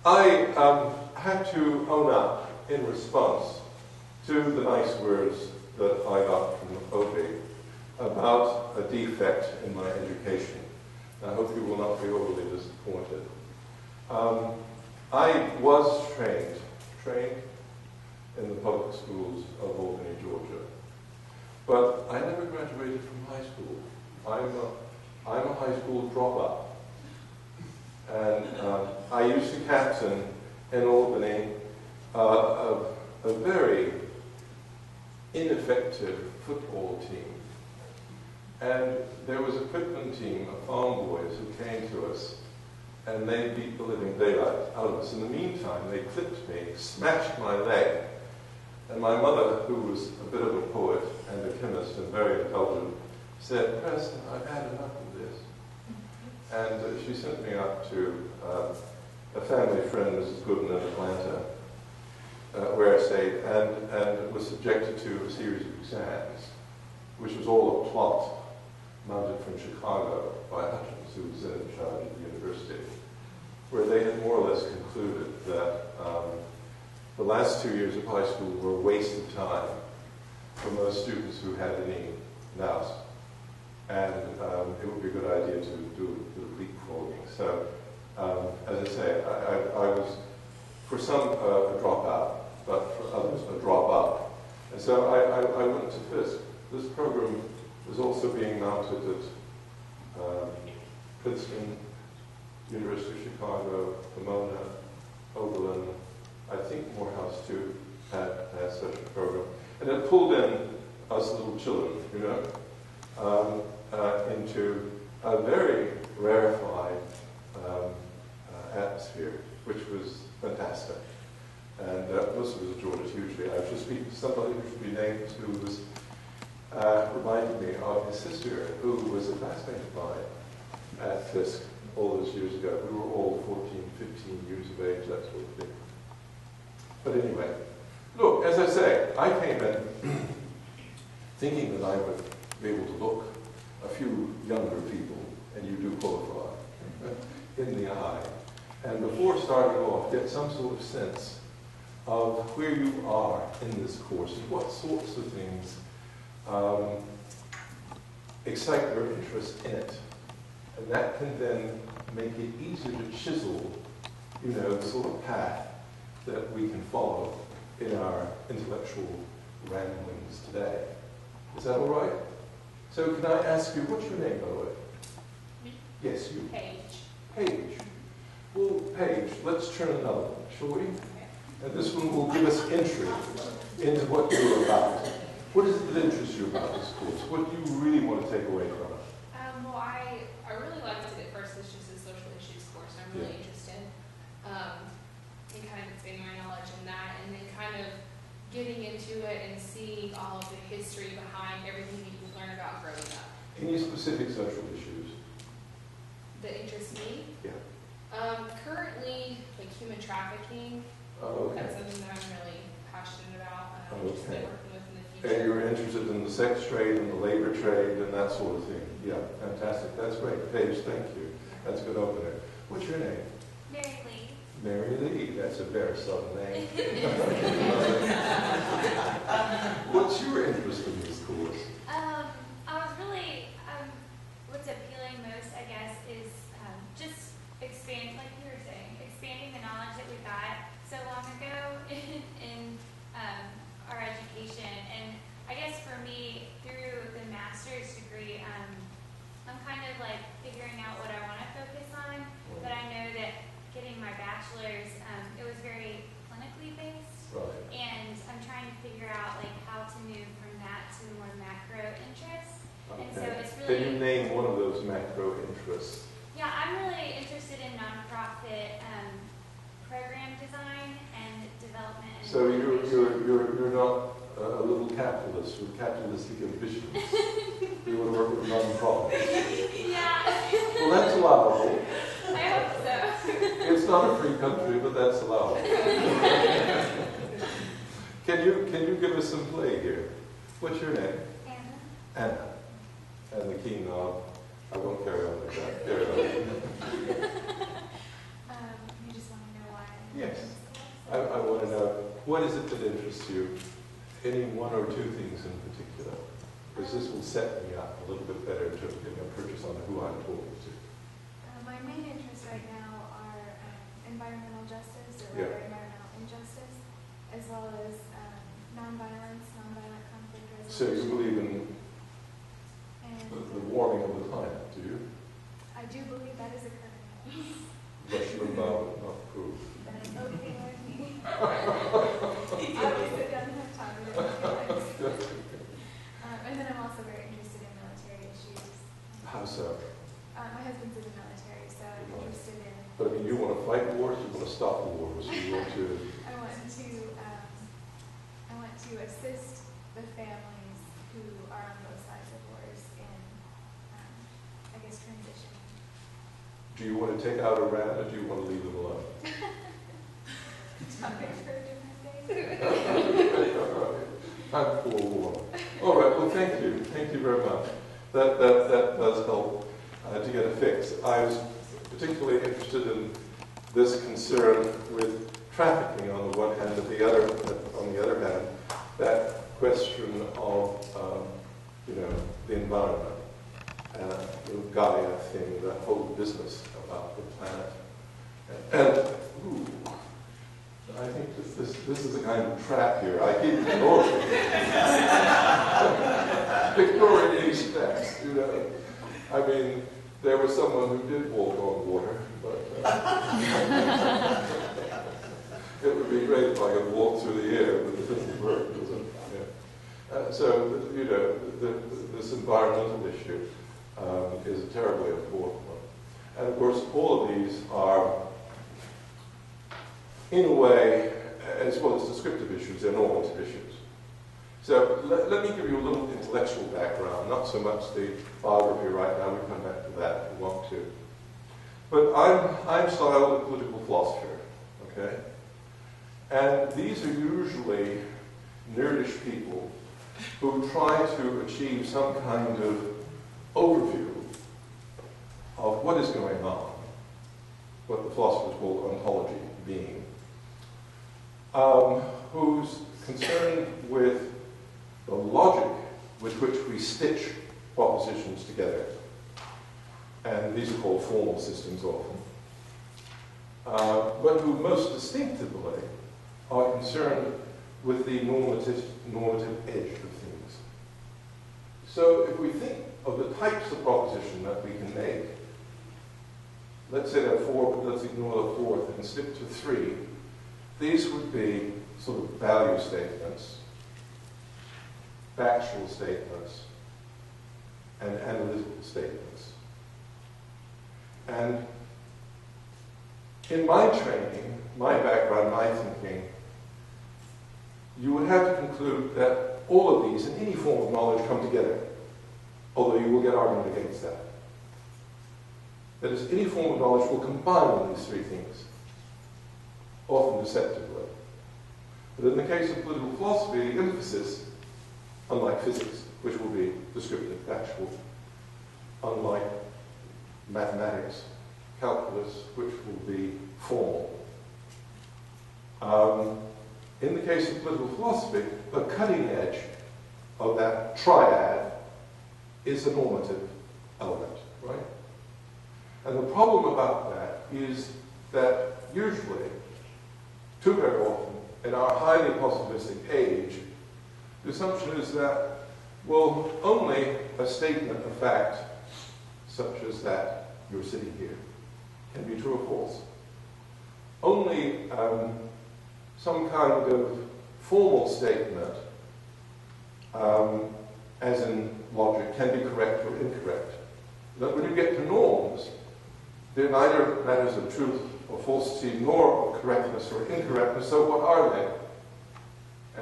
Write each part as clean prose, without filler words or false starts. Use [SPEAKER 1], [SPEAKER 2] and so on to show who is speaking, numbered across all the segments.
[SPEAKER 1] I had to own up in response to the nice words that I got from Obie about a defect in my education. I hope you will not be overly disappointed. I was trained in the public schools of Albany, Georgia, but I never graduated from high school. I'm a high school dropout. And I used to captain in Albany a very ineffective football team. And there was a Quitman team of farm boys who came to us, and they beat the living daylight out of us. In the meantime, they clipped me, smashed my leg, and my mother, who was a bit of a poet and a chemist and very intelligent, said, "Preston, I've had enough of this." And she sent me up to a family friend, Mrs. Gooden, in Atlanta, where I stayed, and was subjected to a series of exams, which was all a plot mounted from Chicago by Hutchins, who was then in charge of the university, where they had more or less concluded that the last 2 years of high school were a waste of time for most students who had any nous. And it would be a good idea to do leapfrogging. So, as I say, I was, for some, a dropout, but for others, a dropout. And so I went to Fisk. This program was also being mounted at Princeton, University of Chicago, Pomona, Oberlin. I think Morehouse, too, had such a program. And it pulled in us little children, you know, into a very rarefied atmosphere, which was fantastic. And most of us enjoyed it hugely. I was just speaking to somebody who should be named, who was reminded me of his sister, who was a classmate of mine at Fisk all those years ago. We were all 14, 15 years of age, that sort of thing. But anyway, look, as I say, I came in thinking that I would be able to look a few younger people, and you do qualify, in the eye. And before starting off, get some sort of sense of where you are in this course and what sorts of things excite your interest in it. And that can then make it easier to chisel, you know, the sort of path that we can follow in our intellectual ramblings today. Is that all right? So can I ask you, what's your name, by the way?
[SPEAKER 2] Me?
[SPEAKER 1] Yes, you.
[SPEAKER 2] Paige.
[SPEAKER 1] Paige. Well, Paige, let's turn another one, shall we? And this one will give us entry into what you're about. What is it that interests you about this course? What do you really want to take away from it?
[SPEAKER 2] Well, I really liked it at first. It's just a social issues course. I'm really interested in kind of expanding my knowledge in that, and then kind of getting into it and seeing all of the history behind everything that you learn about growing up.
[SPEAKER 1] Any specific social issues?
[SPEAKER 2] That interest me?
[SPEAKER 1] Yeah.
[SPEAKER 2] Currently, like human trafficking.
[SPEAKER 1] Oh, okay.
[SPEAKER 2] That's something that I'm really passionate about. Just
[SPEAKER 1] Okay.
[SPEAKER 2] working with in the
[SPEAKER 1] And
[SPEAKER 2] future.
[SPEAKER 1] you're interested in the sex trade and the labor trade and that sort of thing. Yeah, fantastic. That's great. Paige, thank you. That's a good opener. What's your name?
[SPEAKER 3] Mary Lee.
[SPEAKER 1] Mary Lee. That's a very southern name. What's your interest in this course?
[SPEAKER 3] I was really, what's appealing most, I guess, is just expand, like you were saying, expanding the knowledge that we got so long ago in our education. And I guess for me, through the master's degree, I'm kind of like figuring out what I want to focus on, but I know that getting my bachelor's, it was very clinically based,
[SPEAKER 1] Right.
[SPEAKER 3] and I'm trying to figure out like how to move from that to more macro interests. And so it's
[SPEAKER 1] Can
[SPEAKER 3] really,
[SPEAKER 1] you name one of those macro interests?
[SPEAKER 3] yeah, I'm really interested in nonprofit program design and development. And
[SPEAKER 1] So
[SPEAKER 3] innovation.
[SPEAKER 1] you're not a little capitalist with capitalistic ambitions. You want to work with non-profits.
[SPEAKER 3] Yeah.
[SPEAKER 1] Well, that's allowable.
[SPEAKER 3] I hope so.
[SPEAKER 1] It's not a free country, but that's allowable. Can you give us some play here? What's your name?
[SPEAKER 3] Anna.
[SPEAKER 1] Anna. And the key knob. I won't carry on like that. Carry on.
[SPEAKER 3] You just want to know why I
[SPEAKER 1] Yes. I want to know, what is it that interests you? Any one or two things in particular? Because this will set me up a little bit better in terms of getting a purchase on who I'm talking to.
[SPEAKER 4] My main interests right now are environmental justice, or
[SPEAKER 1] Yeah.
[SPEAKER 4] rather environmental injustice, as well as nonviolence, nonviolent conflict
[SPEAKER 1] So
[SPEAKER 4] resolution.
[SPEAKER 1] you believe in
[SPEAKER 4] And
[SPEAKER 1] the warming of the planet, do you?
[SPEAKER 4] I do believe that is occurring.
[SPEAKER 1] Russian involvement, not proof.
[SPEAKER 4] That is okay with me. Obviously, I don't have time to realize. And then I'm also very interested in military issues.
[SPEAKER 1] How so?
[SPEAKER 4] My husband's in the military, so I'm interested in.
[SPEAKER 1] But I mean, you want to fight wars, you want to stop wars, you want to...
[SPEAKER 4] I want to assist the families who are on both sides of wars in, I guess, transitioning.
[SPEAKER 1] Do you want to take out Iran, or do you want to leave them alone?
[SPEAKER 4] Topic for a different day.
[SPEAKER 1] Time for war. All right, well, thank you. Thank you very much. That does help to get a fix. I was particularly interested in this concern with trafficking on the one hand, but on the other hand, that question of the environment, the Gaia thing, that whole business about the planet, and I think this is a kind of trap here. I keep ignoring specs, I mean, there was someone who did walk on water, but it would be great if I could walk through the air, but it doesn't work, does it? Yeah. So, this environmental issue is a terribly important one. And of course, all of these are, in a way, as well as descriptive issues, they're normative issues. So let me give you a little intellectual background, not so much the biography right now, we'll come back to that if we want to. But I'm styled a political philosopher, okay? And these are usually nerdish people who try to achieve some kind of overview of what is going on, what the philosophers call ontology, being, who's concerned with the logic with which we stitch propositions together. And these are called formal systems often. But who most distinctively are concerned with the normative edge of things. So if we think of the types of proposition that we can make, let's say there are four, but let's ignore the fourth and stick to three. These would be sort of value statements, factual statements, and analytical statements. And in my training, my background, my thinking, you would have to conclude that all of these, in any form of knowledge, come together, although you will get argument against that. That is, any form of knowledge will combine these three things, often deceptively. But in the case of political philosophy, the emphasis, unlike physics, which will be descriptive, factual, unlike mathematics, calculus, which will be formal. In the case of political philosophy, the cutting edge of that triad is the normative element, right? And the problem about that is that usually, too very often, in our highly positivistic age, the assumption is that, well, only a statement of fact, such as that you're sitting here, can be true or false. Only some kind of formal statement, as in logic, can be correct or incorrect. But when you get to norms, they're neither matters of truth or falsity, nor of correctness or incorrectness, so what are they?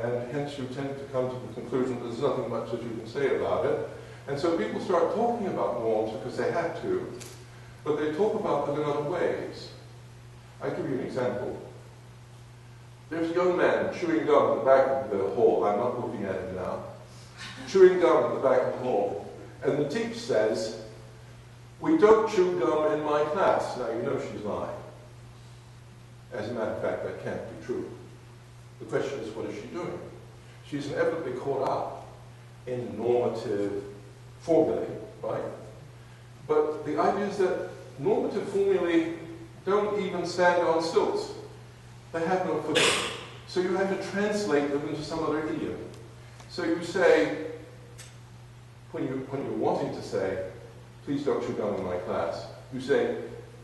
[SPEAKER 1] And hence you tend to come to the conclusion that there's nothing much that you can say about it. And so people start talking about norms because they have to, but they talk about them in other ways. I'll give you an example. There's a young man chewing gum at the back of the hall. I'm not looking at him now. Chewing gum at the back of the hall. And the teacher says, "We don't chew gum in my class." Now, you know she's lying. As a matter of fact, that can't be true. The question is, what is she doing? She's inevitably caught up in normative formulae, right? But the idea is that normative formulae don't even stand on stilts. They have no footing. So you have to translate them into some other idiom. So you say, when you're wanting to say, please don't shoot down in my class, you say,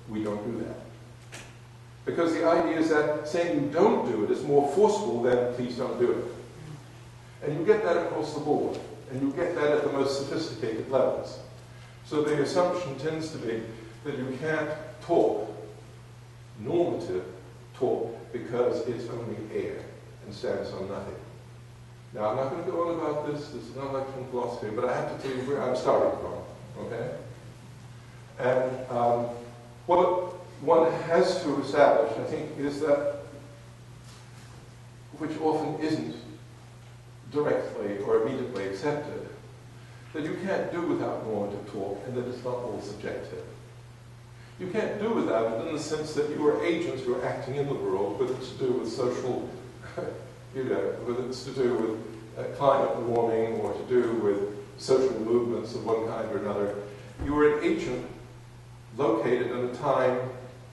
[SPEAKER 1] we don't do that. Because the idea is that saying you don't do it is more forceful than please don't do it. And you get that across the board. And you get that at the most sophisticated levels. So the assumption tends to be that you can't talk normative talk because it's only air and stands on nothing. Now, I'm not going to go on about this. This is not a lecture in philosophy, but I have to tell you where I'm starting from, okay? And what one has to establish, I think, is that, which often isn't directly or immediately accepted, that you can't do without normative talk and that it's not all subjective. You can't do without it in the sense that you are agents who are acting in the world, whether it's to do with social, whether it's to do with climate warming or to do with social movements of one kind or another. You are an agent located in a time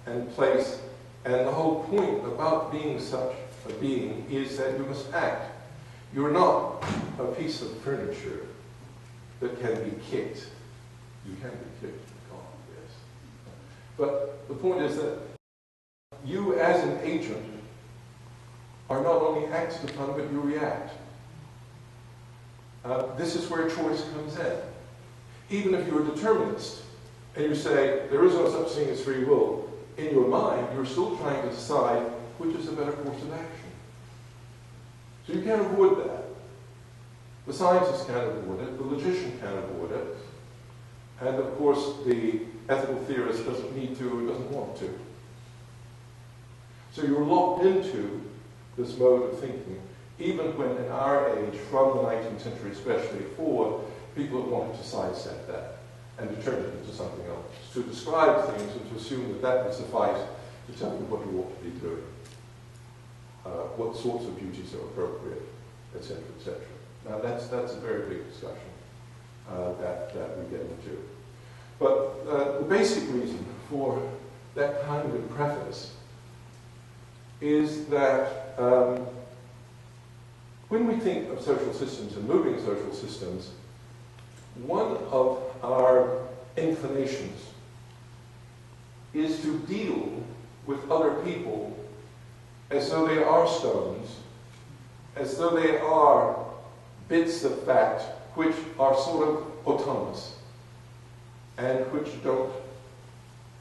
[SPEAKER 1] and place, and the whole point about being such a being is that you must act. You're not a piece of furniture that can be kicked. You can be kicked. But the point is that you as an agent are not only acted upon, but you react. This is where choice comes in. Even if you're a determinist, and you say, there is no such thing as free will, in your mind, you're still trying to decide which is a better course of action. So you can't avoid that. The scientist can't avoid it, the logician can't avoid it, and of course the ethical theorist doesn't need to or doesn't want to. So you're locked into this mode of thinking, even when in our age, from the 19th century especially forward, people have wanted to sidestep that and to turn it into something else, to describe things and to assume that that would suffice to tell you what you ought to be doing, what sorts of duties are appropriate, etc., etc. Now that's a very big discussion that we get into. But the basic reason for that kind of preface is that when we think of social systems and moving social systems, one of our inclinations is to deal with other people as though they are stones, as though they are bits of fact which are sort of autonomous and which don't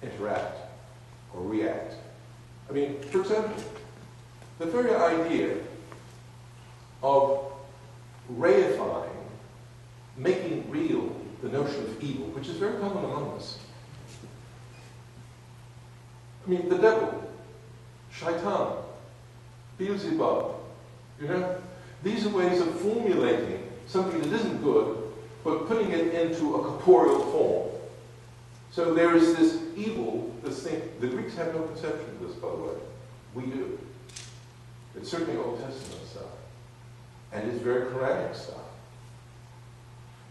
[SPEAKER 1] interact or react. I mean, for example, the very idea of reifying, making real the notion of evil, which is very common among us. I mean, the devil, shaitan, Beelzebub, these are ways of formulating something that isn't good, but putting it into a corporeal form. So there is this evil, this thing. The Greeks have no conception of this, by the way. We do. It's certainly Old Testament stuff. And it's very Quranic stuff.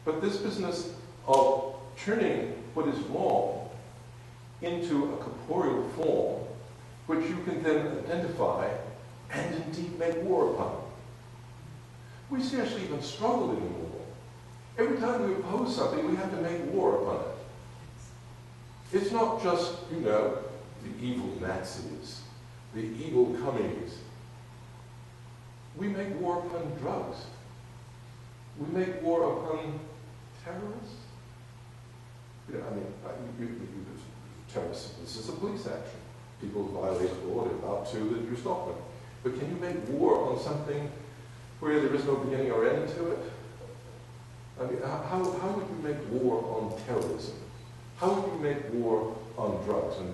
[SPEAKER 1] But this business of turning what is wrong into a corporeal form, which you can then identify and indeed make war upon. We seriously even struggle anymore. Every time we oppose something, we have to make war upon it. It's not just, the evil Nazis, the evil commies. We make war upon drugs. We make war upon terrorists. Terrorists, this is a police action. People violate the law, they're about to, that you stop them. But can you make war on something where there is no beginning or end to it? I mean, how would you make war on terrorism? How would you make war on drugs? And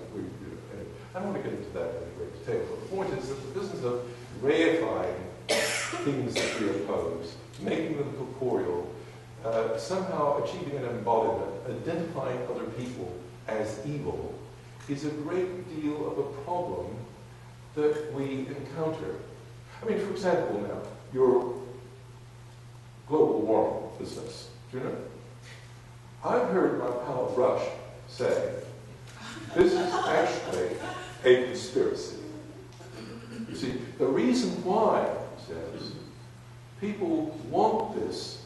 [SPEAKER 1] I don't want to get into that in great detail, but the point is that the business of reifying things that we oppose, making them corporeal, somehow achieving an embodiment, identifying other people as evil, is a great deal of a problem that we encounter. I mean, for example now, your global warming business, do you know? I've heard my pal Rush say, this is actually a conspiracy. You see, the reason why, he says, people want this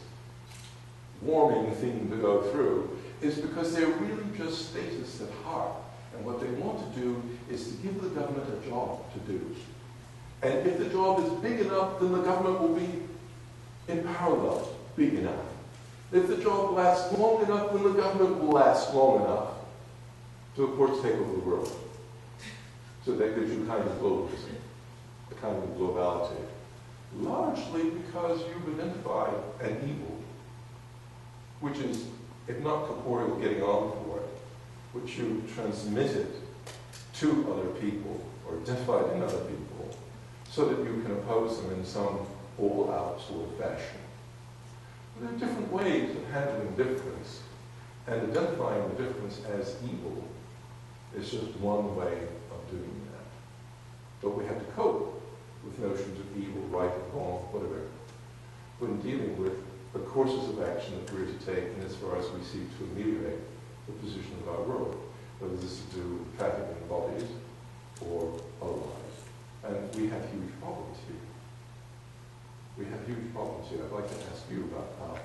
[SPEAKER 1] warming thing to go through is because they're really just statists at heart. And what they want to do is to give the government a job to do. And if the job is big enough, then the government will be in parallel big enough. If the job lasts long enough, then the government will last long enough to, of course, take over the world. So that gives you a kind of globalism, a kind of globality. Largely because you've identified an evil, which is, if not corporeal, getting on for it, which you transmitted to other people, or identified in other people, so that you can oppose them in some all-out sort of fashion. There are different ways of handling difference, and identifying the difference as evil is just one way of doing that. But we have to cope with notions of evil, right, wrong, whatever, when dealing with the courses of action that we're to take in as far as we seek to ameliorate the position of our world, whether this is to do with trafficking in bodies or otherwise. And we have huge problems here. We have huge problems here. I'd like to ask you about how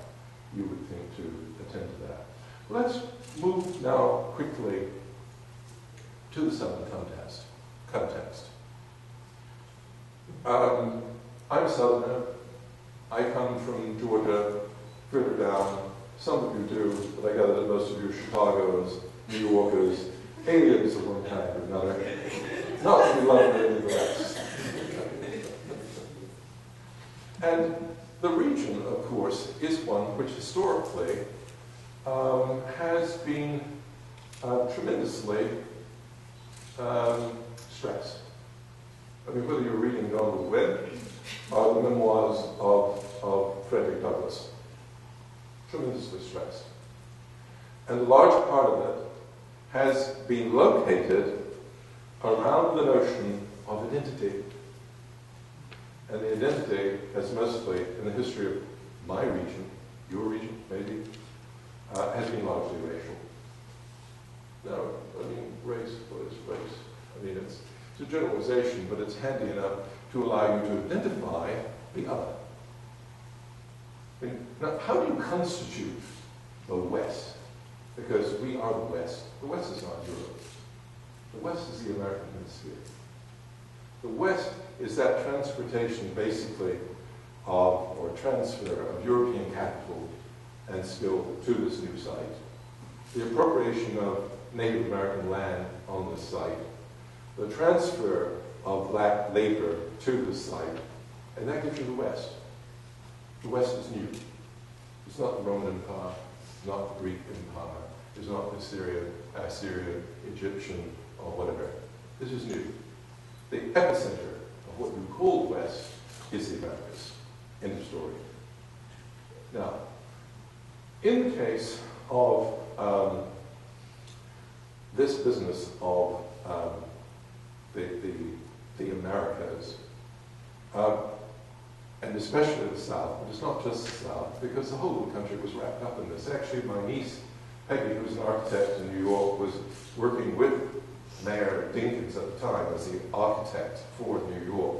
[SPEAKER 1] you would think to attend to that. Let's move now quickly to the Southern context. I'm a Southerner. I come from Georgia, further down. Some of you do, but I gather that most of you are Chicagoans, New Yorkers, aliens of one kind or another. Not that we love any of the rest. And the region, of course, is one which historically has been tremendously stressed. I mean, whether you're reading Donald Webb or the memoirs of Frederick Douglass, tremendously stressed. And a large part of it has been located around the notion of identity. And the identity has mostly, in the history of my region, your region maybe, has been largely racial. No, I mean, race, what is race? I mean, it's a generalization, but it's handy enough to allow you to identify the other. I mean, now, how do you constitute the West? Because we are the West. The West is not Europe. The West is the American Hemisphere. The West is that transportation, basically, or transfer of European capital and skill to this new site. The appropriation of Native American land on this site. The transfer of black labor to this site. And that gives you the West. The West is new. It's not the Roman Empire. It's not the Greek Empire. It's not the Assyrian, Egyptian, or whatever. This is new. The epicenter of what we call the West is the Americas. End of story. Now, in the case of this business of the Americas, and especially the South, but it's not just the South, because the whole of the country was wrapped up in this. Actually, my niece, Peggy, who's an architect in New York, was working with Mayor Dinkins at the time as the architect for New York.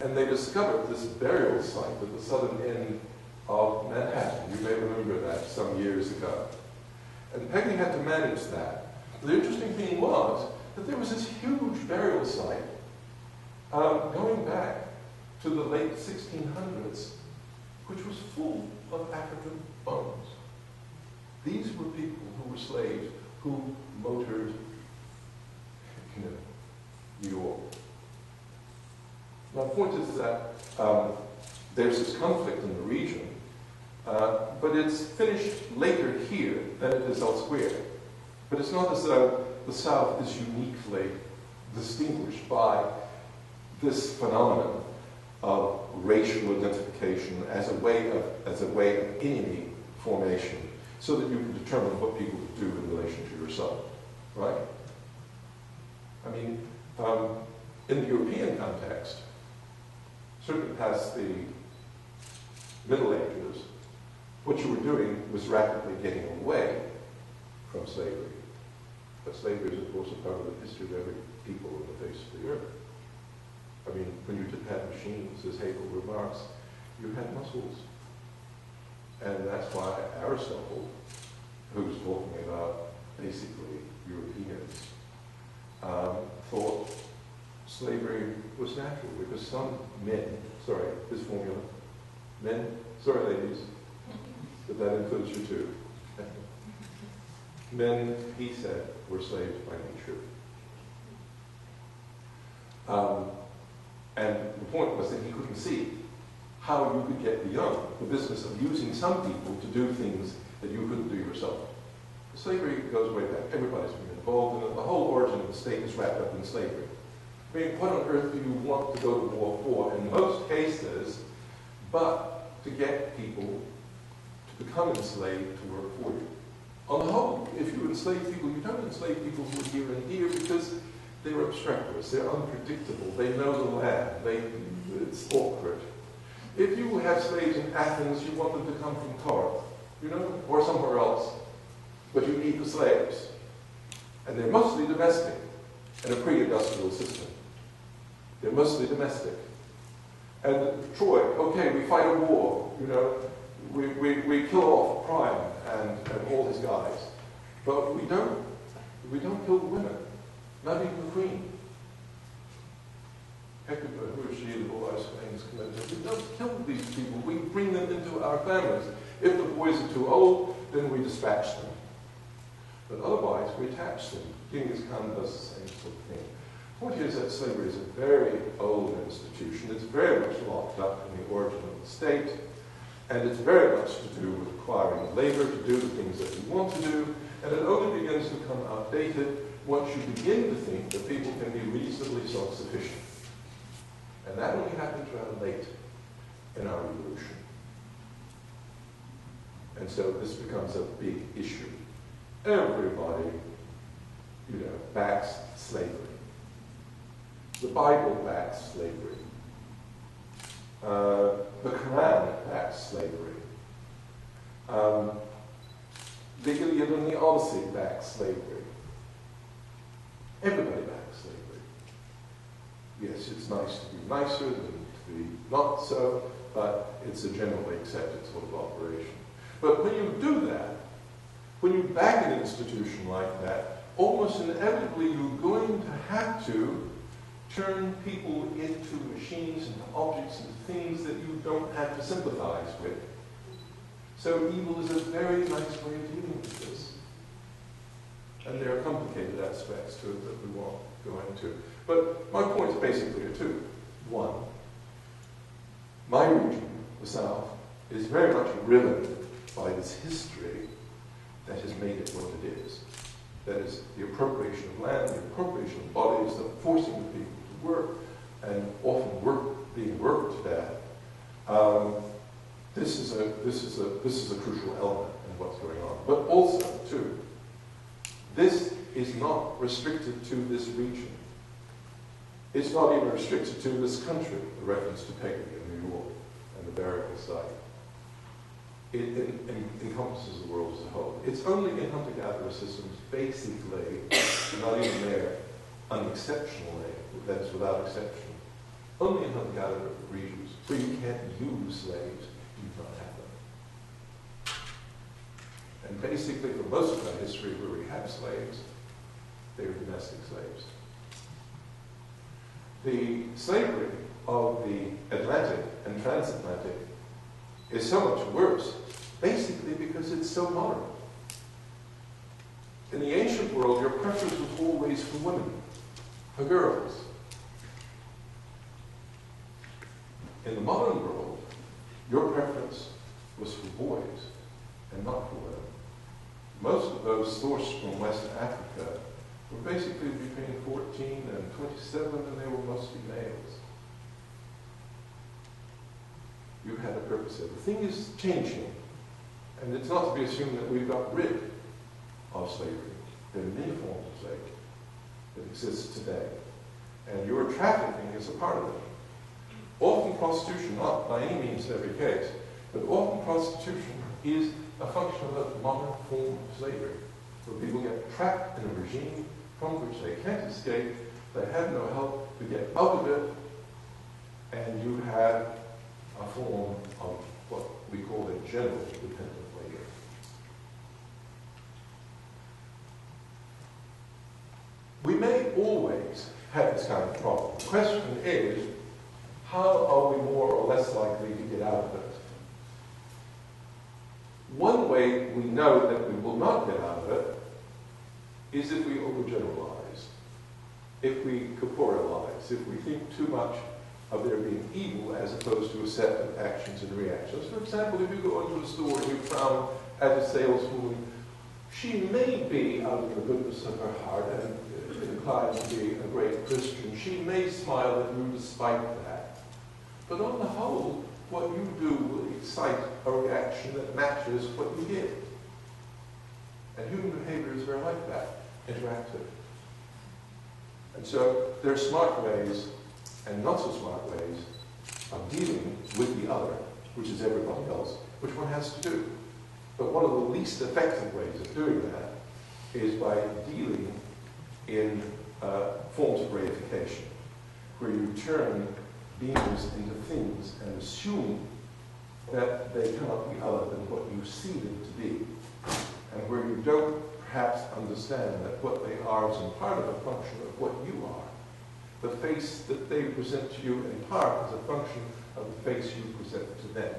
[SPEAKER 1] And they discovered this burial site at the southern end of Manhattan. You may remember that some years ago. And Peggy had to manage that. The interesting thing was that there was this huge burial site going back to the late 1600s, which was full of African bones. These were people who were slaves who motored, New York. My point is that there's this conflict in the region, but it's finished later here than it is elsewhere. But it's not as though the South is uniquely distinguished by this phenomenon of racial identification as a way of enemy formation, so that you can determine what people do in relation to yourself, right? I mean, In the European context, certainly past the Middle Ages, what you were doing was rapidly getting away from slavery. But slavery is, of course, a part of the history of every people on the face of the earth. I mean, when you did have machines, as Hegel remarks, you had muscles. And that's why Aristotle, who's talking about basically Europeans, thought slavery was natural because some men, sorry, this formula, men, sorry ladies, but that includes you too. Men, he said, were slaves by nature. And the point was that he couldn't see how you could get beyond the business of using some people to do things that you couldn't do yourself. Slavery goes way back. Everybody's been involved in it. The whole origin of the state is wrapped up in slavery. I mean, what on earth do you want to go to war for? In most cases, but to get people to become enslaved to work for you. On the whole, if you enslave people, you don't enslave people who are here and here because they're obstreperous, they're unpredictable, they know the land, it's awkward. If you have slaves in Athens, you want them to come from Corinth, you know, or somewhere else. But you need the slaves. And they're mostly domestic in a pre-industrial system. They're mostly domestic. And Troy, okay, we fight a war, you know, we kill off Priam and all his guys. But we don't kill the women, not even the queen. Hecuba, who is she, the wise famous commander? We don't kill these people, we bring them into our families. If the boys are too old, then we dispatch them. But otherwise, we attach them. Genghis Khan does the same sort of thing. The point is that slavery is a very old institution. It's very much locked up in the origin of the state, and it's very much to do with acquiring labor to do the things that you want to do, and it only begins to become outdated once you begin to think that people can be reasonably self-sufficient. And that only happens rather late in our evolution. And so this becomes a big issue. Everybody, you know, backs slavery. The Bible backs slavery. The Quran backs slavery. The Iliad and the Odyssey backs slavery. Everybody backs slavery. Yes, it's nice to be nicer than to be not so, but it's a generally accepted sort of operation. But when you do that, when you back an institution like that, almost inevitably you're going to have to turn people into machines, into objects, into things that you don't have to sympathize with. So evil is a very nice way of dealing with this. And there are complicated aspects to it that we won't go into. But my points basically are two. One, my region, the South, is very much riven by this history that has made it what it is. That is the appropriation of land, the appropriation of bodies, the forcing of people to work, and often being worked to death. This is a crucial element in what's going on. But also, too, this is not restricted to this region. It's not even restricted to this country, the reference to Peggy in New York and the burial site. It encompasses the world as a whole. It's only in hunter-gatherer systems, basically, not even there, unexceptionally, that is without exception, only in hunter-gatherer regions where you can't use slaves, you do not have them. And basically, for most of our history where we have slaves, they were domestic slaves. The slavery of the Atlantic and transatlantic is so much worse, basically because it's so modern. In the ancient world, your preference was always for women, for girls. In the modern world, your preference was for boys and not for women. Most of those sourced from West Africa were basically between 14 and 27, and they were mostly males. You had a purpose there. The thing is changing, and it's not to be assumed that we've got rid of slavery. There are many forms of slavery that exist today. And your trafficking is a part of it. Often prostitution, not by any means in every case, but often prostitution is a function of a modern form of slavery, where people get trapped in a regime from which they can't escape, they have no help to get out of it, and you have a form of what we call a general dependent labor. We may always have this kind of problem. The question is, how are we more or less likely to get out of it? One way we know that we will not get out of it is if we overgeneralize, if we corporealize, if we think too much of there being evil as opposed to a set of actions and reactions. For example, if you go into a store and you frown at a saleswoman, she may be, out of the goodness of her heart and inclined to be a great Christian, she may smile at you despite that. But on the whole, what you do will excite a reaction that matches what you give. And human behavior is very like that, interactive. And so there are smart ways and not so smart ways of dealing with the other, which is everybody else, which one has to do. But one of the least effective ways of doing that is by dealing in forms of reification, where you turn beings into things and assume that they cannot be other than what you see them to be, and where you don't perhaps understand that what they are is in part of a function of what you are. The face that they present to you in part is a function of the face you present to them.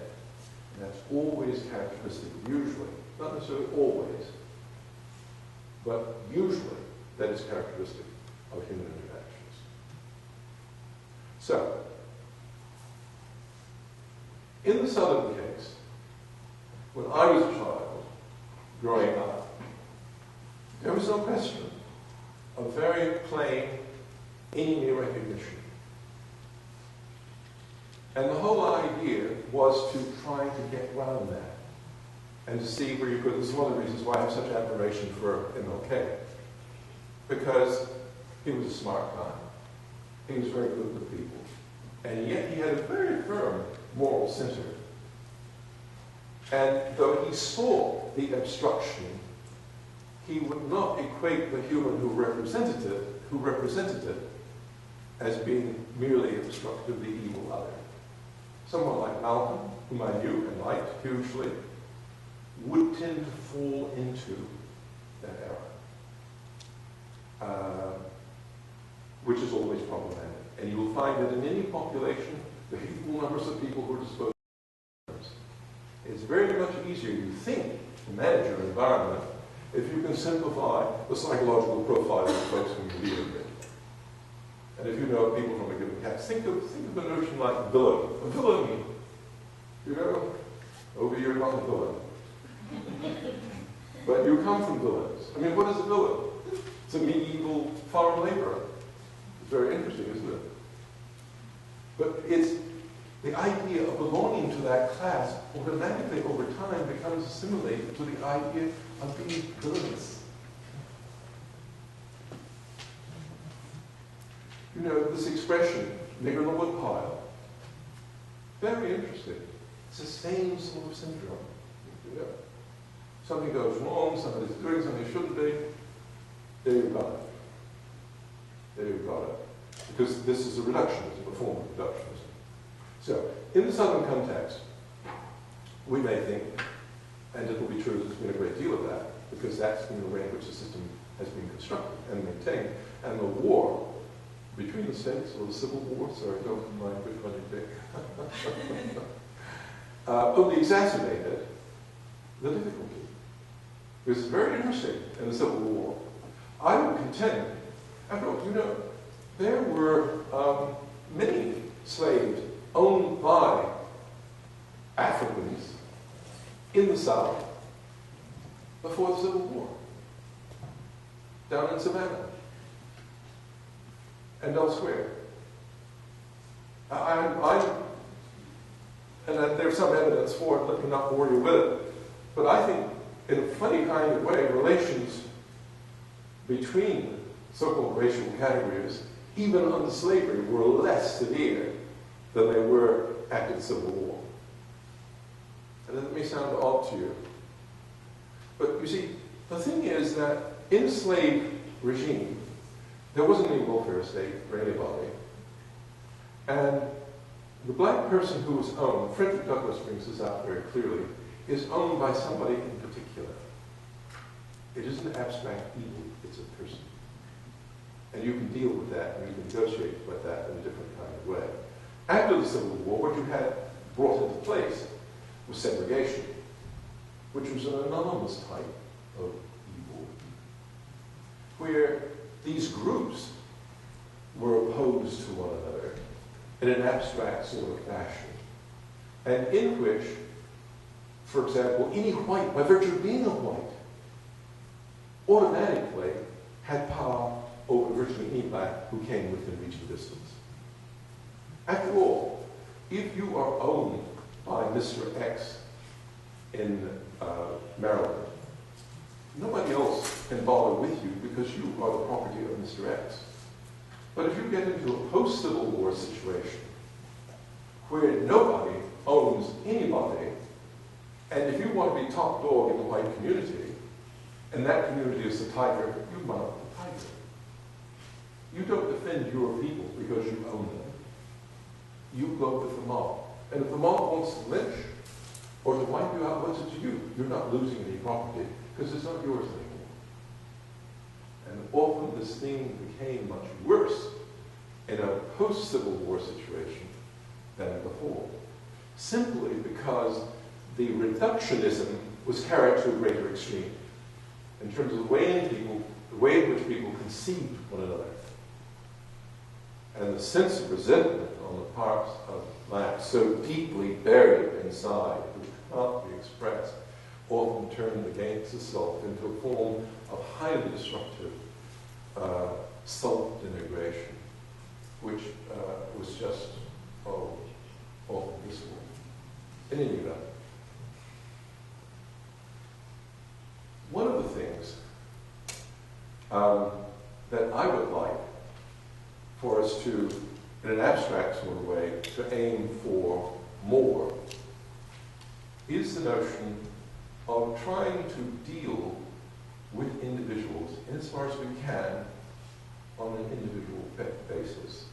[SPEAKER 1] And that's always characteristic, usually, not necessarily always, but usually that is characteristic of human interactions. So, in the Southern case, when I was a child, growing up, there was no question of very plain enemy recognition. And the whole idea was to try to get around that and to see where you could. This is one of the reasons why I have such admiration for MLK. Because he was a smart guy. He was very good with people. And yet he had a very firm moral center. And though he saw the obstruction, he would not equate the human who represented it as being merely obstructive, the evil other. Someone like Malcolm, whom I knew and liked hugely, would tend to fall into that error, which is always problematic. And you will find that in any population, the equal numbers of people who are disposed to it. It's very much easier, you think, to manage your environment if you can simplify the psychological profile of the folks whom you deal with. And if you know people from a given caste, think of a notion like villain. A villain, you know, over you're not a villain. But you come from villains. I mean, what is a villain? It's a medieval farm laborer. It's very interesting, isn't it? But it's the idea of belonging to that class automatically over time becomes assimilated to the idea of being villainous. You know, this expression, nigger in the woodpile, very interesting. It's the same sort of syndrome. You know, something goes wrong, somebody's doing something they shouldn't be, there you've got it. There you've got it. Because this is a reductionism, a form of reductionism. So, in the Southern context, we may think, and it will be true, there's been a great deal of that, because that's been the way in which the system has been constructed and maintained. And the war between the states, or the Civil War, sorry, don't mind which one you pick, only exacerbated the difficulty. It was very interesting in the Civil War. I would contend, after all, you know, there were many slaves owned by Africans in the South before the Civil War, down in Savannah and elsewhere. And there's some evidence for it, let me not bore you with it, but I think in a funny kind of way, relations between so-called racial categories even under slavery, were less severe than they were after the Civil War. And that may sound odd to you. But you see, the thing is that in a slave regime, there wasn't any welfare state for anybody. And the black person who was owned, Frederick Douglass brings this out very clearly, is owned by somebody in particular. It isn't abstract evil, it's a person. And you can deal with that, and you can negotiate with that in a different kind of way. After the Civil War, what you had brought into place was segregation, which was an anonymous type of evil, where these groups were opposed to one another in an abstract sort of fashion, and in which, for example, any white, by virtue of being a white, automatically had power over virtually any black who came within reaching distance. After all, if you are owned by Mr. X in Maryland, nobody else can bother with you because you are the property of Mr. X. But if you get into a post-Civil War situation where nobody owns anybody, and if you want to be top dog in the white community, and that community is the tiger, you mount the tiger. You don't defend your people because you own them. You go with the mob. And if the mob wants to lynch or to wipe you out, what's it to you? You're not losing any property because it's not yours anymore. And often this thing became much worse in a post-Civil War situation than before, simply because the reductionism was carried to a greater extreme in terms of the way in which people conceived one another. And the sense of resentment on the part of blacks, so deeply buried inside, which cannot be expressed, often turned against itself into a form of highly disruptive self-denigration, which was just, often visible. In any event, one of the things that I would like for us to, in an abstract sort of way, to aim for more is the notion of trying to deal with individuals, in as far as we can, on an individual basis,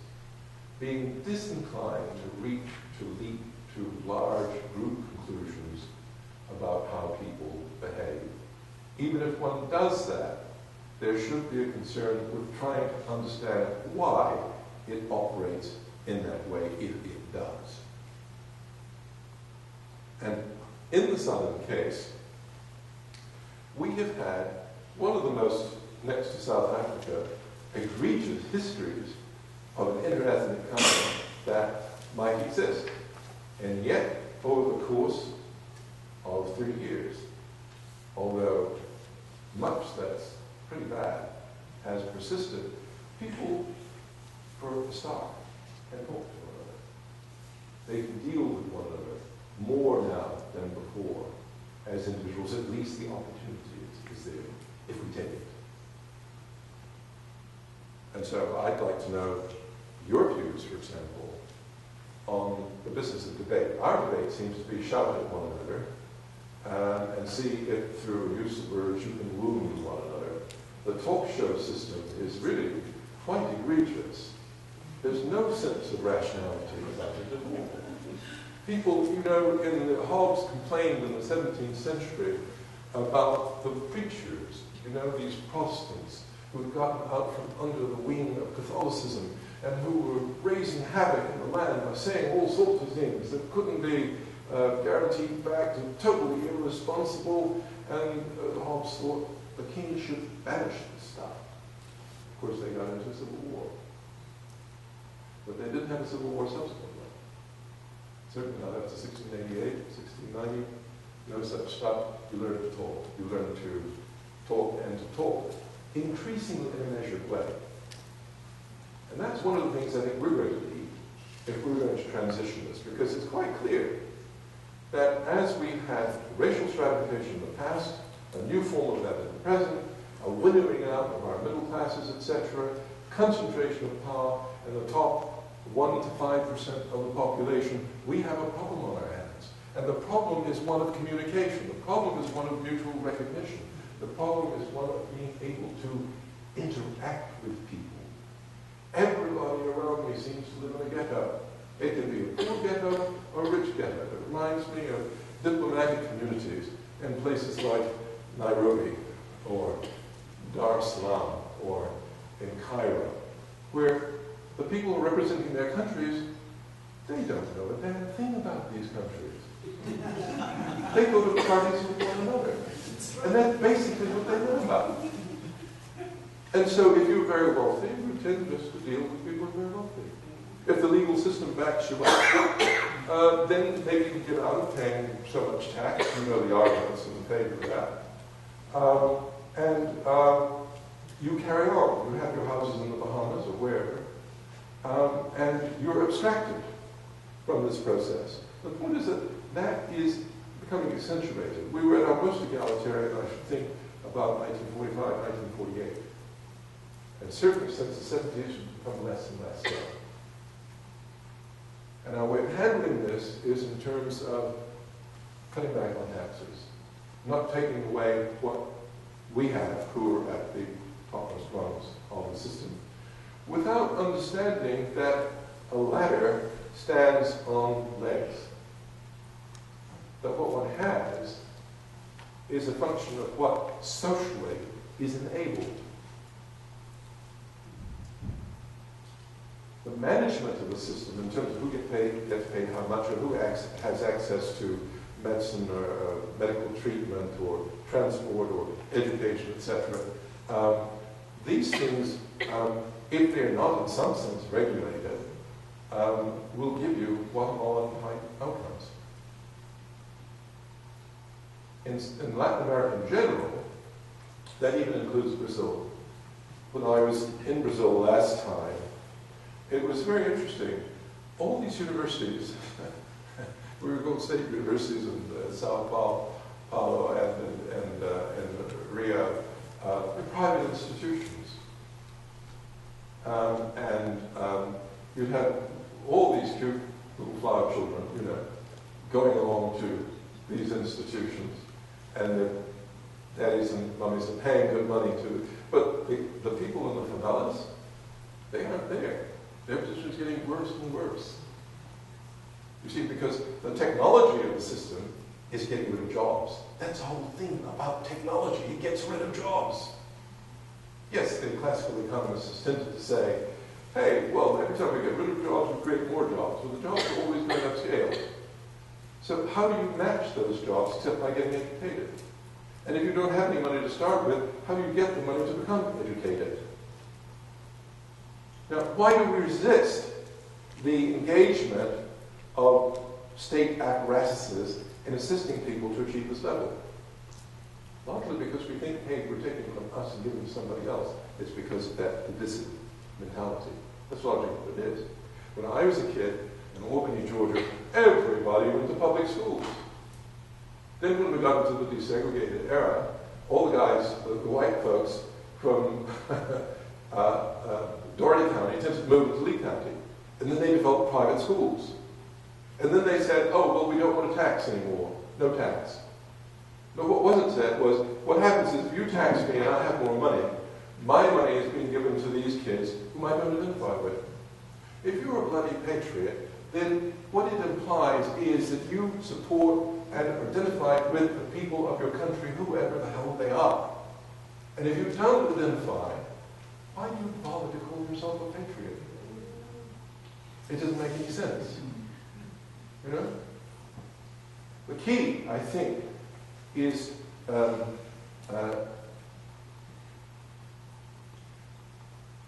[SPEAKER 1] being disinclined to leap to large group conclusions about how people behave. Even if one does that, there should be a concern with trying to understand why it operates in that way, if it does. And in the Southern case, we have had one of the most, next to South Africa, egregious histories of an interethnic conflict that might exist. And yet, over the course of 3 years, although much that's pretty bad has persisted, people, for a start, can talk to one another. They can deal with one another more now than before as individuals. At least the opportunity is there if we take it. And so I'd like to know your views, for example, on the business of debate. Our debate seems to be shouting at one another and see if through use of words you can wound one another. The talk show system is really quite egregious. There's no sense of rationality about it at all. People, Hobbes complained in the 17th century about the preachers, these Protestants who had gotten out from under the wing of Catholicism and who were raising havoc in the land by saying all sorts of things that couldn't be guaranteed back and totally irresponsible, and Hobbes thought the king should banish this stuff. Of course, they got into a civil war. But they didn't have a civil war subsequently. Certainly not after 1688, 1690. No such stuff. You learn to talk. You learn to talk and to talk, increasingly in a measured way. And that's one of the things I think we're going to need if we're going to transition this, because it's quite clear that as we've had racial stratification in the past, a new form of that in the present, a winnowing out of our middle classes, etc., concentration of power in the top 1 to 5% of the population, we have a problem on our hands. And the problem is one of communication. The problem is one of mutual recognition. The problem is one of being able to interact with people. Everybody around me seems to live in a ghetto. It can be a poor ghetto or a rich ghetto. It reminds me of diplomatic communities in places like Nairobi or Dar es Salaam or in Cairo, where the people representing their countries, they don't know a damn thing about these countries. They go to parties with one another. And that's basically what they know about. And so if you're very wealthy, you tend just to deal with people who are very wealthy. If the legal system backs you up, then maybe you can get out of paying so much tax. You know the arguments in favor of that. You carry on. You have your houses in the Bahamas or wherever. And you're abstracted from this process. The point is that that is becoming accentuated. We were at our most egalitarian, I should think, about 1945, 1948. And certainly since the 70s, it's become less and less so. And our way of handling this is in terms of cutting back on taxes, not taking away what we have, who are at the topmost rungs of the system, without understanding that a ladder stands on legs. That what one has is a function of what socially is enabled. The management of the system in terms of who gets paid how much, or who has access to medicine or medical treatment or transport or education, etc. These things, if they're not in some sense regulated, will give you one-on-one type outcomes. In Latin America in general, that even includes Brazil. When I was in Brazil last time, it was very interesting. All these universities, we were going to state universities in Sao Paulo and Rio, were private institutions. You'd have all these cute little flower children, going along to these institutions, and their daddies and mummies are paying good money to, but the people in the favelas, they aren't there. Their position is getting worse and worse. You see, because the technology of the system is getting rid of jobs. That's the whole thing about technology. It gets rid of jobs. Yes, the classical economists tended to say, hey, well, every time we get rid of jobs, we create more jobs. Well, the jobs are always going upscale. So how do you match those jobs except by getting educated? And if you don't have any money to start with, how do you get the money to become educated? Now, why do we resist the engagement of state apparatuses in assisting people to achieve this level? Largely because we think, hey, we're taking from us and giving to somebody else. It's because of that divisive mentality. That's largely what it is. When I was a kid in Albany, Georgia, everybody went to public schools. Then when we got into the desegregated era, all the guys, the white folks from Doherty County tends to move into Lee County. And then they developed private schools. And then they said, oh, well, we don't want to tax anymore. No tax. No, what wasn't said was, what happens is if you tax me and I have more money, my money is being given to these kids whom I don't identify with. If you're a bloody patriot, then what it implies is that you support and identify with the people of your country, whoever the hell they are. And if you don't identify, why do you bother to call yourself a patriot? It doesn't make any sense. The key, I think, is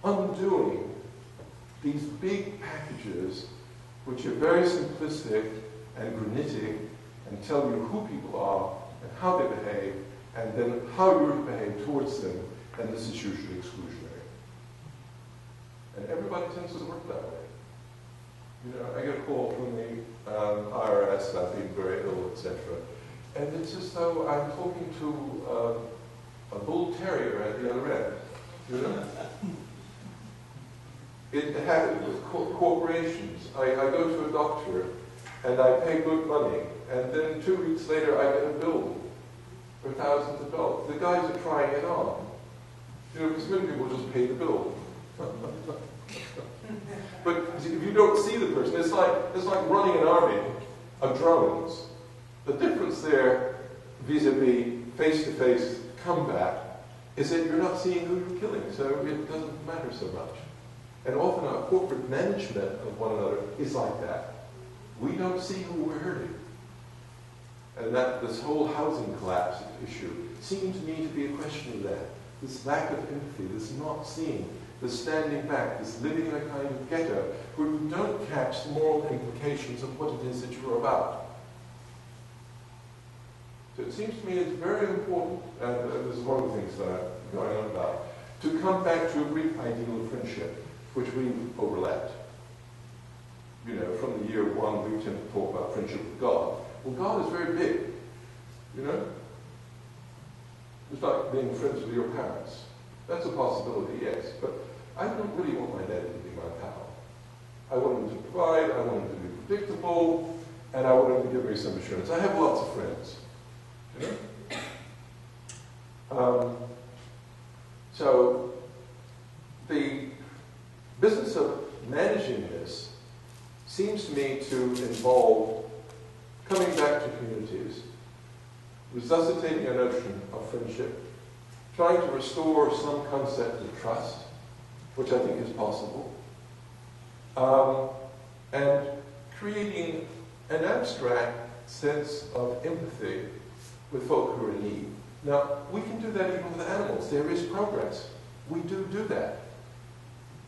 [SPEAKER 1] undoing these big packages which are very simplistic and granitic and tell you who people are and how they behave and then how you're to behave towards them, and this is usually exclusionary. And everybody tends to work that way. I get a call from the IRS, I've been very ill, etc. And it's as though I'm talking to a bull terrier at the other end. It happens with corporations. I go to a doctor and I pay good money, and then 2 weeks later I get a bill for thousands of dollars. The guys are trying it on. You know, because many people just pay the bill. But if you don't see the person, it's like running an army of drones. The difference there, vis-a-vis face-to-face combat, is that you're not seeing who you're killing, so it doesn't matter so much. And often our corporate management of one another is like that. We don't see who we're hurting. And that this whole housing collapse issue seems to me to be a question of that. This lack of empathy, this not seeing, this standing back, this living in a kind of ghetto where you don't catch the moral implications of what it is that you're about. So it seems to me it's very important, and this is one of the things that I'm going on about, to come back to a Greek ideal of friendship, which we overlapped. You know, from the year one, we tend to talk about friendship with God. Well, God is very big, you know? It's like being friends with your parents. That's a possibility, yes, but I don't really want my daddy to be my pal. I want him to provide, I want him to be predictable, and I want him to give me some assurance. I have lots of friends, you know? So the business of managing this seems to me to involve coming back to communities, resuscitating a notion of friendship, trying to restore some concept of trust, which I think is possible, and creating an abstract sense of empathy with folk who are in need. Now, we can do that even with animals. There is progress. We do that.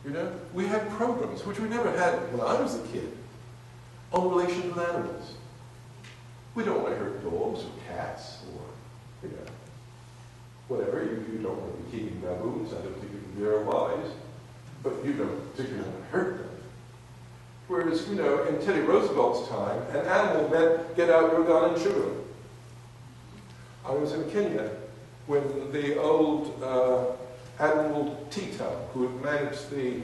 [SPEAKER 1] You know, we have programs, which we never had when I was a kid, on relations with animals. We don't want to hurt dogs or cats or, you know, whatever. You don't want to be keeping baboons. I don't think you can be very wise. But you don't particularly want to hurt them. Whereas, you know, in Teddy Roosevelt's time, an animal meant get out your gun and shoot him. I was in Kenya when the old Admiral Tito, who had managed the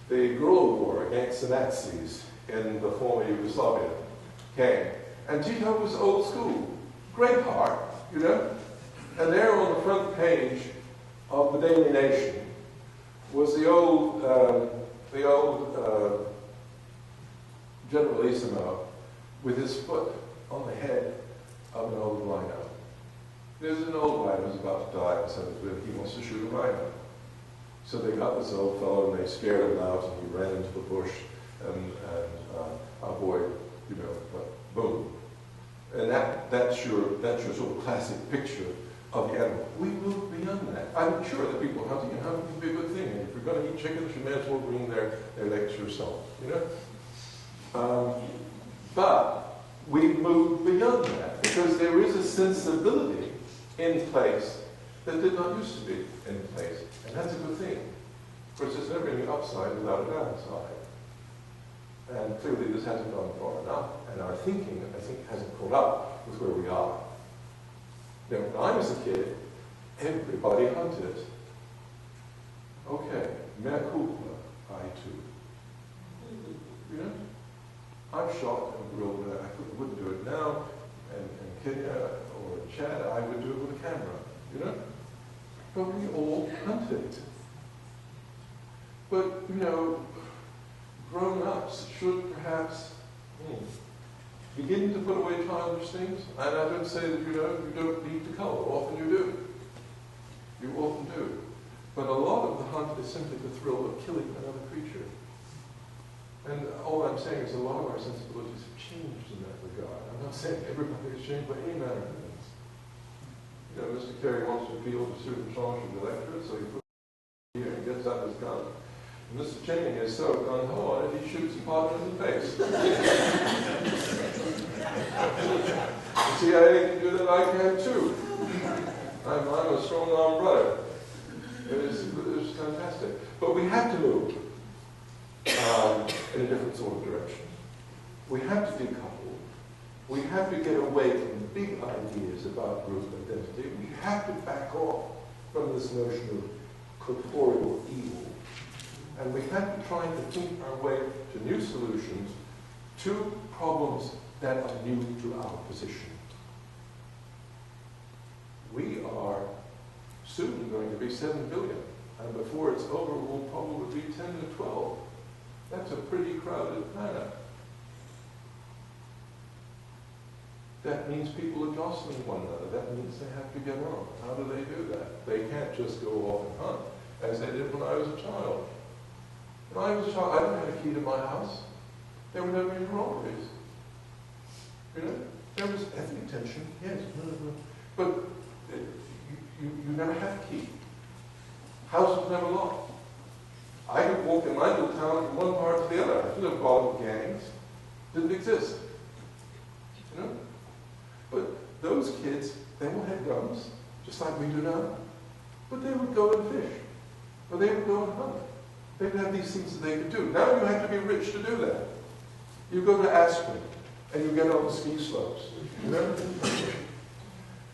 [SPEAKER 1] guerrilla war against the Nazis in the former Yugoslavia, came. And Tito was old school, great heart, you know. And there on the front page of the Daily Nation was the old Generalissimo with his foot on the head of an old rhino. There's an old rhino who's about to die, and so he wants to shoot a rhino. So they got this old fellow and they scared him out, and he ran into the bush, and our boy, you know, boom. And that's your sort of classic picture of the animal. We move beyond that. I'm sure that people hunting and hunting can be a good thing. And if you're going to eat chickens, you may as well bring their legs yourself, you know? But we move beyond that because there is a sensibility in place that did not used to be in place. And that's a good thing. Of course, there's never any upside without a downside. And clearly this hasn't gone far enough, and our thinking, I think, hasn't caught up with where we are. Now, when I was a kid, everybody hunted. Okay, mea culpa, I too. You know? I've shot and grilled, I wouldn't do it now, and in Kenya or in Chad, I would do it with a camera, you know? But we all hunted. But, you know, grown-ups should perhaps begin to put away childish things. And I don't say that you don't need to color. Often you do. You often do. But a lot of the hunt is simply the thrill of killing another creature. And all I'm saying is a lot of our sensibilities have changed in that regard. I'm not saying everybody has changed by any manner of means. You know, Mr. Carey wants to appeal to certain tranche of the electorate, so he puts it here and gets out his gun. And Mr. Channing is so gung-ho on it, he shoots a partner in the face. The CIA can do that, I can too. I'm a strong-armed brother. It's fantastic. But we have to move in a different sort of direction. We have to decouple. We have to get away from the big ideas about group identity. We have to back off from this notion of corporeal evil And we have to try to think our way to new solutions to problems that are new to our position. We are soon going to be 7 billion, and before it's over, we'll probably be 10 to 12. That's a pretty crowded planet. That means people are jostling one another. That means they have to get on. How do they do that? They can't just go off and hunt, as they did when I was a child. When I was a child, I didn't have a key to my house. There were never any robberies. You know? There was ethnic tension, yes. But you never had a key. House was never locked. I could walk in my little town from one part to the other. I didn't have bottle gangs. Didn't exist. You know? But those kids, they all had guns, just like we do now. But they would go and fish. Or they would go and hunt. They would have these things that they could do. Now you have to be rich to do that. You go to Aspen, and you get on the ski slopes. You know?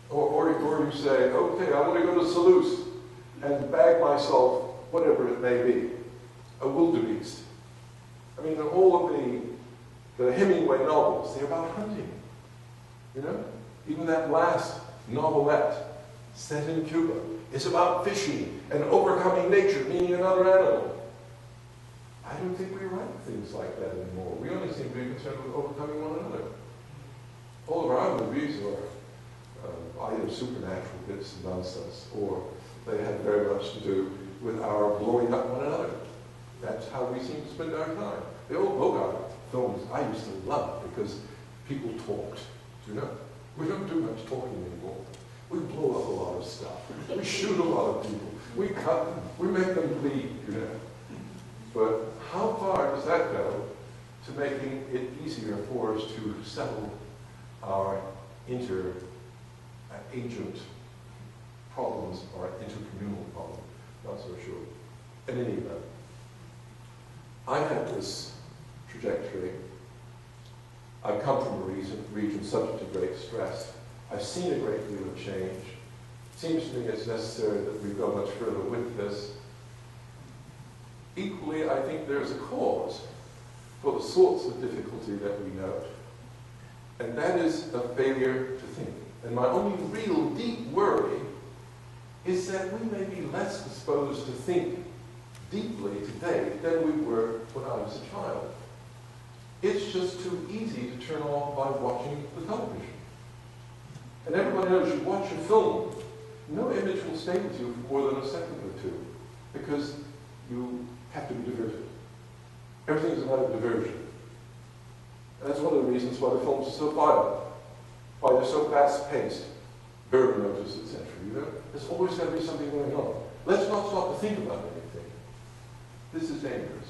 [SPEAKER 1] Or you say, okay, I want to go to Toulouse and bag myself whatever it may be, a wildebeest. I mean, all of the Hemingway novels, they're about hunting. You know? Even that last novelette, set in Cuba, is about fishing and overcoming nature, meaning another animal. I don't think we write things like that anymore. We only seem to be concerned with overcoming one another. All of our movies are either supernatural bits of nonsense, or they have very much to do with our blowing up one another. That's how we seem to spend our time. The old Bogart films I used to love because people talked, you know? We don't do much talking anymore. We blow up a lot of stuff. We shoot a lot of people. We cut them. We make them bleed, you know? But how far does that go to making it easier for us to settle our inter-agent problems or intercommunal problems? Not so sure. In any event, I had this trajectory. I've come from a region subject to great stress. I've seen a great deal of change. It seems to me it's necessary that we go much further with this. Equally, I think there's a cause for the sorts of difficulty that we note. And that is a failure to think. And my only real deep worry is that we may be less disposed to think deeply today than we were when I was a child. It's just too easy to turn off by watching the television. And everybody knows you watch a film, no image will stay with you for more than a second or two, because you have to be diverted. Everything is about diversion. And that's one of the reasons why the films are so violent, why they're so fast-paced, burden notice, etc. You know, there's always got to be something going on. Let's not stop to think about anything. This is dangerous.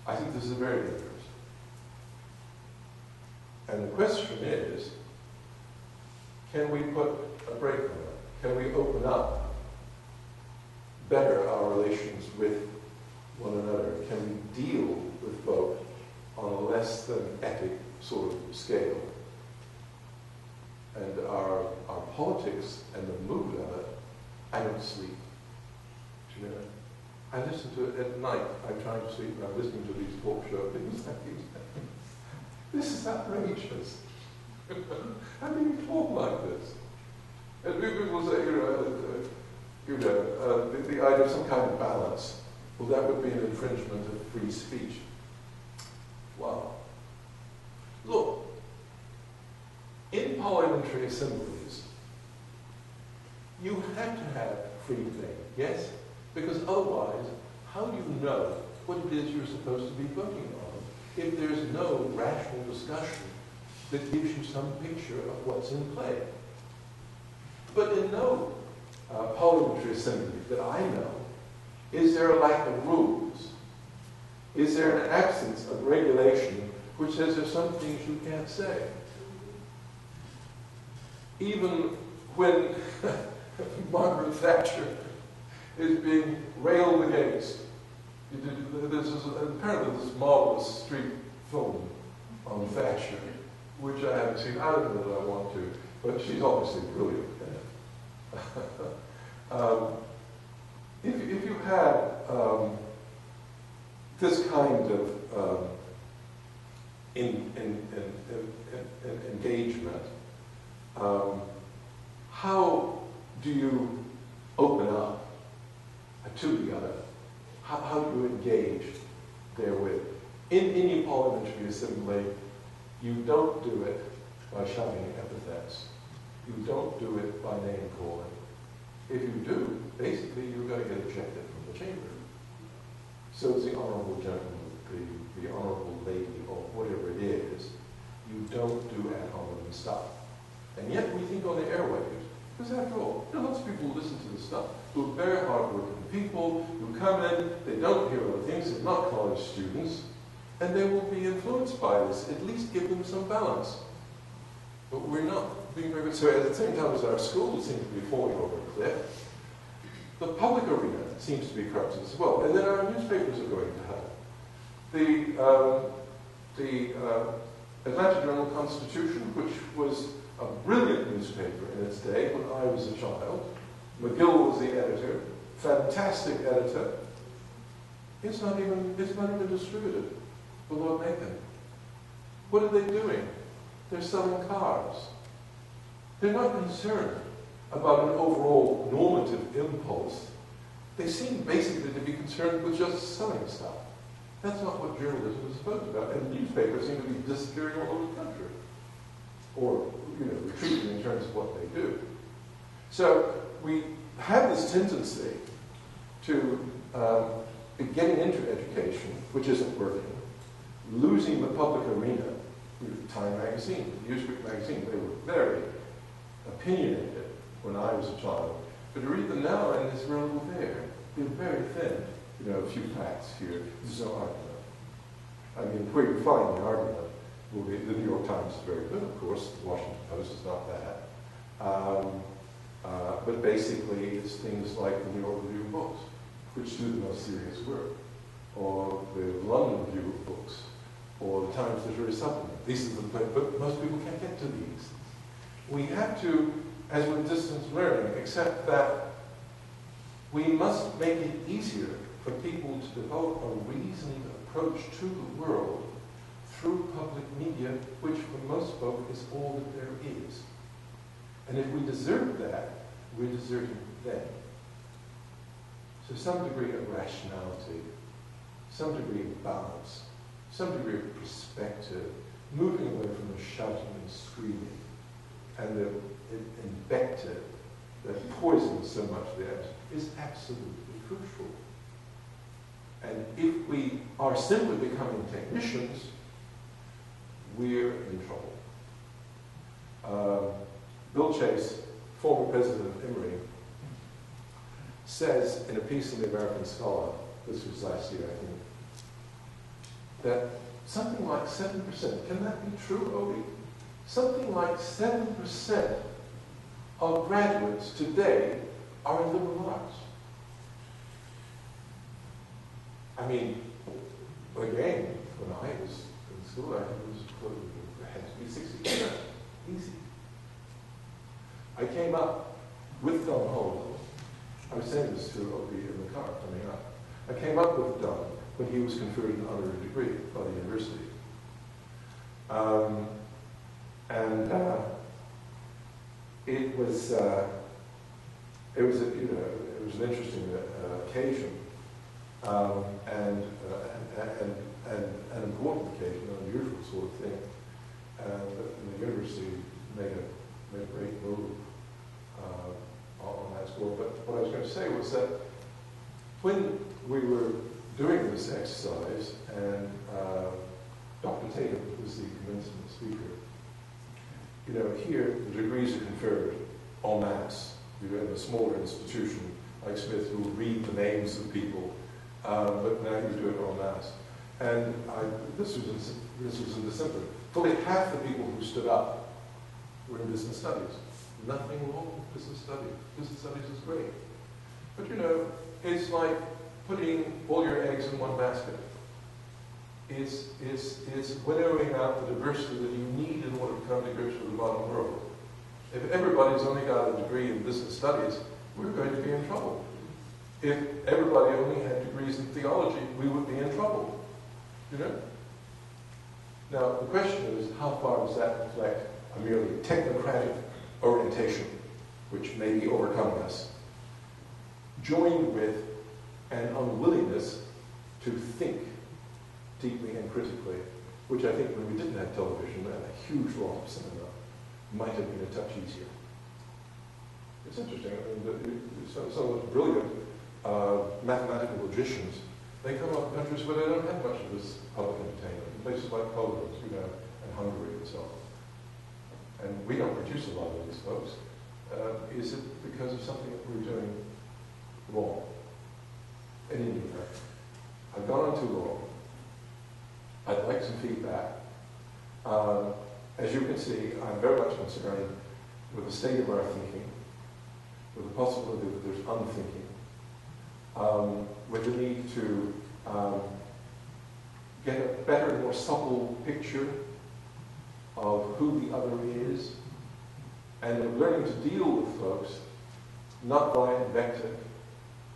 [SPEAKER 1] I think this is very dangerous. And the question is, can we put a break on it? Can we open up better our relations with one another? Can we deal with both on a less than epic sort of scale? And our politics and the mood of it, I don't sleep. Do you know? I listen to it at night. I'm trying to sleep and I'm listening to these talk show things. This is outrageous. How can you talk like this? And people say, the idea of some kind of balance. Well, that would be an infringement of free speech. Wow. Look, in parliamentary assemblies, you have to have free thing, yes? Because otherwise, how do you know what it is you're supposed to be voting on if there's no rational discussion that gives you some picture of what's in play? But in no parliamentary assembly that I know, is there a lack of rules? Is there an absence of regulation which says there's some things you can't say? Even when Margaret Thatcher is being railed against, apparently this marvelous street film on Thatcher, which I haven't seen. I don't know that I want to, but she's obviously brilliant. If you had this kind of engagement, how do you open up to the other? How do you engage therewith? In your parliamentary assembly, you don't do it by shouting epithets. You don't do it by name calling. If you do, basically you're going to get ejected from the chamber. So it's the honourable gentleman, the honourable lady, or whatever it is, you don't do ad hominem stuff. And yet we think on the airwaves, because after all, there are lots of people who listen to this stuff, who are very hard-working people, who come in, they don't hear other things, they're not college students, and they will be influenced by this. At least give them some balance. But we're not being very good. So at the same time as our schools seem to be falling over a cliff, the public arena seems to be corrupted as well. And then our newspapers are going to hell. The Atlanta Journal-Constitution, which was a brilliant newspaper in its day when I was a child, McGill was the editor, fantastic editor, it's not even distributed. The Lord Nathan. What are they doing? They're selling cars. They're not concerned about an overall normative impulse. They seem basically to be concerned with just selling stuff. That's not what journalism is supposed to be about. And newspapers seem to be disappearing all over the country. Or, retreating in terms of what they do. So we have this tendency to be getting into education, which isn't working, losing the public arena. Time magazine, Newsweek magazine, they were very opinionated when I was a child. But to read them now, and there's real little there. They're very thin. A few facts here. There's no argument. I mean, where you find the argument will be, the New York Times is very good, of course. The Washington Post is not bad. But basically, it's things like the New York Review of Books, which do the most serious work, or the London Review of Books, or the Times Literary Supplement. These are the places, but most people can't get to these. We have to, as with distance learning, accept that we must make it easier for people to develop a reasoning approach to the world through public media, which for most folk is all that there is. And if we desert that, we're deserting them. So some degree of rationality, some degree of balance, some degree of perspective, moving away from the shouting and screaming and the invective that poisons so much of the atmosphere is absolutely crucial. And if we are simply becoming technicians, we're in trouble. Bill Chase, former president of Emory, says in a piece in the American Scholar, this was last year, I think, that something like 7%, can that be true, Obi? Something like 7% of graduates today are in liberal arts. I mean, again, when I was in school, I think it had to be 60%. Easy. I came up with Don Hull. I was saying this to Obi in the car coming up. I came up with Don when he was conferred an honorary degree by the university. It was an interesting occasion, and an important occasion, an unusual sort of thing. And the university made a great move on that score. But what I was going to say was that when we were doing this exercise, and Dr. Tatum was the commencement speaker, here the degrees are conferred en masse. You have a smaller institution like Smith who will read the names of people, but now you do it en masse. And this was in December. Fully half the people who stood up were in business studies. Nothing wrong with business studies. Business studies is great. But it's like putting all your eggs in one basket. It's winnowing out the diversity that you need in order to come to grips with the modern world. If everybody's only got a degree in business studies, we're going to be in trouble. If everybody only had degrees in theology, we would be in trouble. You know? Now, the question is, how far does that reflect a merely technocratic orientation, which may be overcoming us, joined with an unwillingness to think deeply and critically, which I think when we didn't have television and a huge lot of cinema might have been a touch easier. It's interesting. I mean, some of those brilliant mathematical logicians, they come up in countries where they don't have much of this public entertainment, in places like Poland, you know, and Hungary and so on. And we don't produce a lot of these folks. Is it because of something that we're doing wrong? In any event, I've gone on too long. I'd like some feedback. As you can see, I'm very much concerned with the state of our thinking, with the possibility that there's unthinking, with the need to get a better and more subtle picture of who the other is, and of learning to deal with folks, not by invective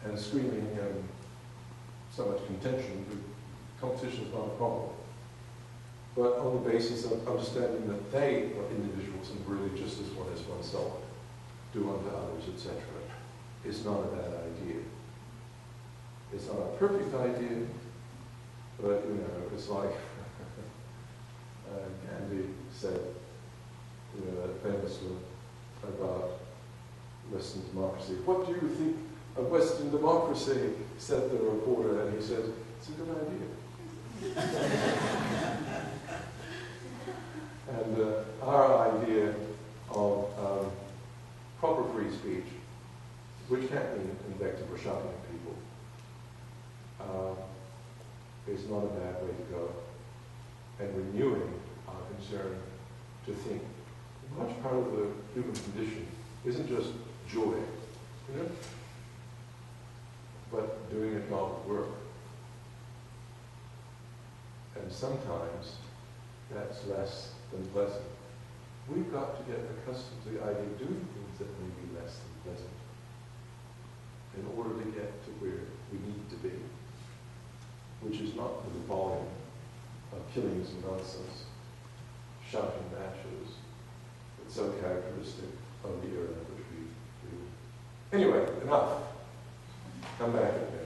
[SPEAKER 1] and screaming and so much contention. Competition is not a problem, but on the basis of understanding that they are individuals and really just as one as oneself, do unto others, etc. It's not a bad idea. It's not a perfect idea, but you know, it's like Gandhi said, you know, that famous one about Western democracy. What do you think of Western democracy? Said the reporter, and he said, it's a good idea. And our idea of proper free speech, which can't mean invective or shouting at people, is not a bad way to go. And renewing our concern to think. Much part of the human condition isn't just joy, you know, but doing it not work. And sometimes that's less than pleasant. We've got to get accustomed to the idea of doing things that may be less than pleasant in order to get to where we need to be, which is not the volume of killings and nonsense, shouting matches, that's so characteristic of the era in which we live. Anyway, enough. Come back again.